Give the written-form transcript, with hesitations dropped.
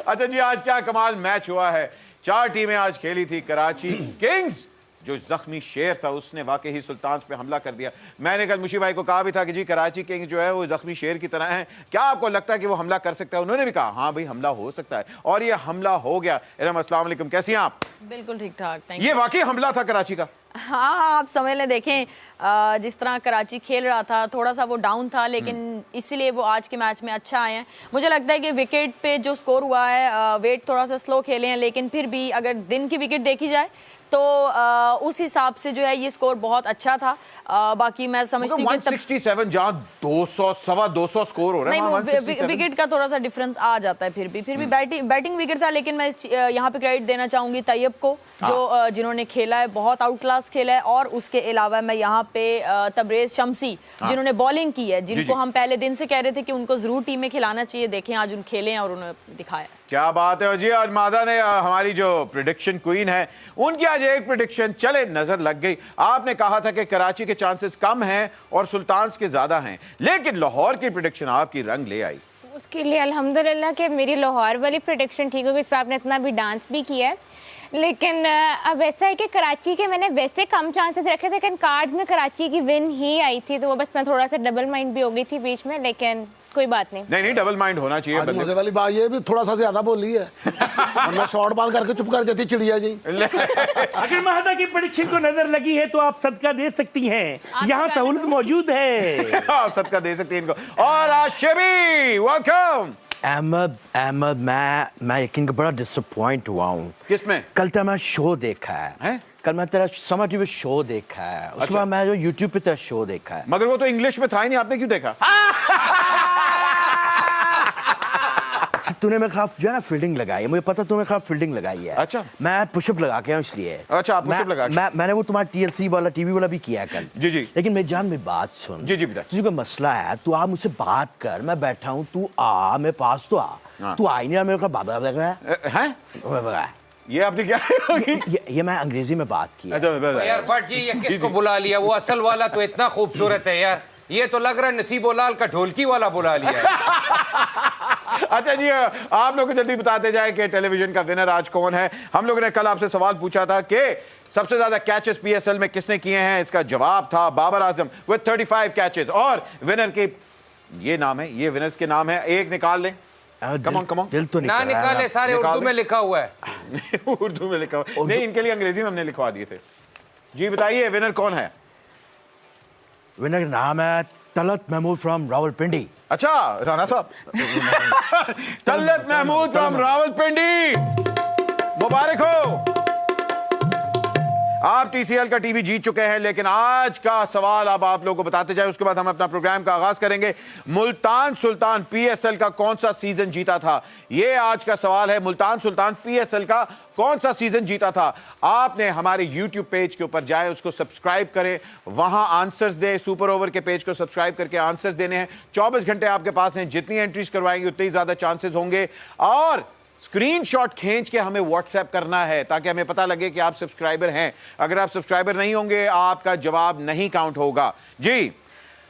अच्छा जी, आज क्या कमाल मैच हुआ है। 4 टीमें आज खेली थी। कराची किंग्स जो जख्मी शेर था उसने वाकई ही सुल्तान पे हमला कर दिया। मैंने कल मुशी भाई को कहा भी था कि जी कराची किंग्स जो है वो जख्मी शेर की तरह है, क्या आपको लगता है कि वो हमला कर सकता है? उन्होंने भी कहा हाँ भाई हमला हो सकता है, और ये हमला हो गया। इरम अस्सलाम वालेकुम, कैसी हैं आप? बिल्कुल ठीक ठाक, थैंक ये वाकई हमला था कराची का? हाँ, आप समझ लें। देखें जिस तरह कराची खेल रहा था, थोड़ा सा वो डाउन था, लेकिन इसीलिए वो आज के मैच में अच्छा आए हैं। मुझे लगता है कि विकेट पे जो स्कोर हुआ है, वेट थोड़ा सा स्लो खेले हैं, लेकिन फिर भी अगर दिन की विकेट देखी जाए तो उस हिसाब से जो है ये स्कोर बहुत अच्छा था। बाकी मैं समझती हूँ 167 जहाँ 200 सवा 200 स्कोर हो रहा है। नहीं, विकेट का थोड़ा सा डिफरेंस आ जाता है। फिर भी बैटिंग विकेट था, लेकिन मैं यहाँ पे क्रेडिट देना चाहूंगी तैयब को, जो जिन्होंने खेला है, बहुत आउट क्लास खेला है। और उसके अलावा मैं यहाँ पे तबरेज शम्सी जिन्होंने बॉलिंग की है, जिनको हम पहले दिन से कह रहे थे कि उनको जरूर टीम में खिलाना चाहिए। देखें आज उन खेले और उन्होंने दिखाया। क्या बात है जी। आज मादा ने हमारी जो प्रेडिक्शन क्वीन है उनकी आज एक प्रेडिक्शन चले नजर लग गई। आपने कहा था कि कराची के चांसेस कम हैं और सुल्तान्स के ज्यादा हैं, लेकिन लाहौर की प्रेडिक्शन आपकी रंग ले आई। उसके लिए अल्हम्दुलिल्लाह कि मेरी लाहौर वाली प्रेडिक्शन ठीक हो गई। इस पर आपने इतना भी डांस भी किया है, लेकिन अब ऐसा है कि कराची के मैंने वैसे कम चांसेस रखे थे, लेकिन कार्ड्स में कराची की विन ही आई थी, तो वो बस मैं थोड़ा सा डबल माइंड भी हो गई थी बीच में, लेकिन कोई बात नहीं। नहीं डबल माइंड होना चाहिए। मजे वाली बात ये भी थोड़ा सा ज्यादा बोली है। वरना शॉर्ट बाल करके चुप कर जाती चिड़िया जी। अगर महदा की प्रेडिक्शन को नजर लगी है तो आप सदका दे सकती हैं, यहाँ सहूलत मौजूद है। आप सदका दे सकती हैं इनको। और आशिबी वेलकम। अहमद मैं यकीन का बड़ा डिसअपॉइंट हुआ हूँ। किसमें? कल तेरा मैं शो देखा है? कल मैं तेरा समर टीवी शो देखा है, उसके बाद मैं जो यूट्यूब पे तेरा शो देखा है। मगर वो तो इंग्लिश में था ही नहीं, आपने क्यों देखा? तूने मेरे खिलाफ जो है ना फील्डिंग लगाई है, मुझे पता तूने मेरे खिलाफ फील्डिंग लगाई है। अच्छा। मैं पुशअप लगा के आया इसलिए। अच्छा, आप पुशअप लगा के? मैंने वो तुम्हारा TLC वाला टीवी वाला भी किया है कल। जी जी। लेकिन मेरी जान मेरी बात सुन। जी जी बता। तुझे कोई मसला है, तू आ मुझसे बात कर, मैं बैठा हूँ, तू आ मेरे पास तो आ। तू आई नहीं रहा, मेरे को बाबा लग रहा है। ये आपने क्या ये मैं अंग्रेजी में बात की। यार भट्ट जी ये किसको बुला लिया? वो असल वाला तो इतना खूबसूरत है यार, ये तो लग रहा है नसीबो लाल का ढोलकी वाला बुला लिया है। अच्छा जी, आप लोग को जल्दी बताते जाए कि टेलीविजन का विनर आज कौन है। हम लोगों ने कल आपसे सवाल पूछा था कि सबसे ज्यादा कैचेस PSL में किसने किए हैं। इसका जवाब था बाबर आजम विद 35 कैचेस। और विनर के ये नाम है, ये विनर्स के नाम है, एक निकाल लें। कम दिल तो ना निकाले, सारे उर्दू में लिखा हुआ है। उर्दू में लिखा हुआ नहीं, इनके लिए अंग्रेजी में हमने लिखवा दिए थे। जी बताइए विनर कौन है? विनर का नाम है तलत महमूद फ्रॉम रावलपिंडी। अच्छा राणा साहब। तलत महमूद फ्रॉम रावलपिंडी, मुबारक हो, आप TCL का टीवी जीत चुके हैं। लेकिन आज का सवाल अब आप लोगों को बताते जाए, उसके बाद हम अपना प्रोग्राम का आगाज करेंगे। मुल्तान सुल्तान PSL का कौन सा सीजन जीता था? ये आज का सवाल है। मुल्तान सुल्तान PSL का कौन सा सीजन जीता था? आपने हमारे YouTube पेज के ऊपर जाए, उसको सब्सक्राइब करें, वहां आंसर्स दें। सुपर ओवर के पेज को सब्सक्राइब करके आंसर्स देने हैं। 24 घंटे आपके पास हैं, जितनी एंट्रीज करवाएंगे उतने ही ज्यादा चांसेस होंगे। और स्क्रीनशॉट खींच के हमें व्हाट्सएप करना है ताकि हमें पता लगे कि आप सब्सक्राइबर हैं। अगर आप सब्सक्राइबर नहीं होंगे आपका जवाब नहीं काउंट होगा। जी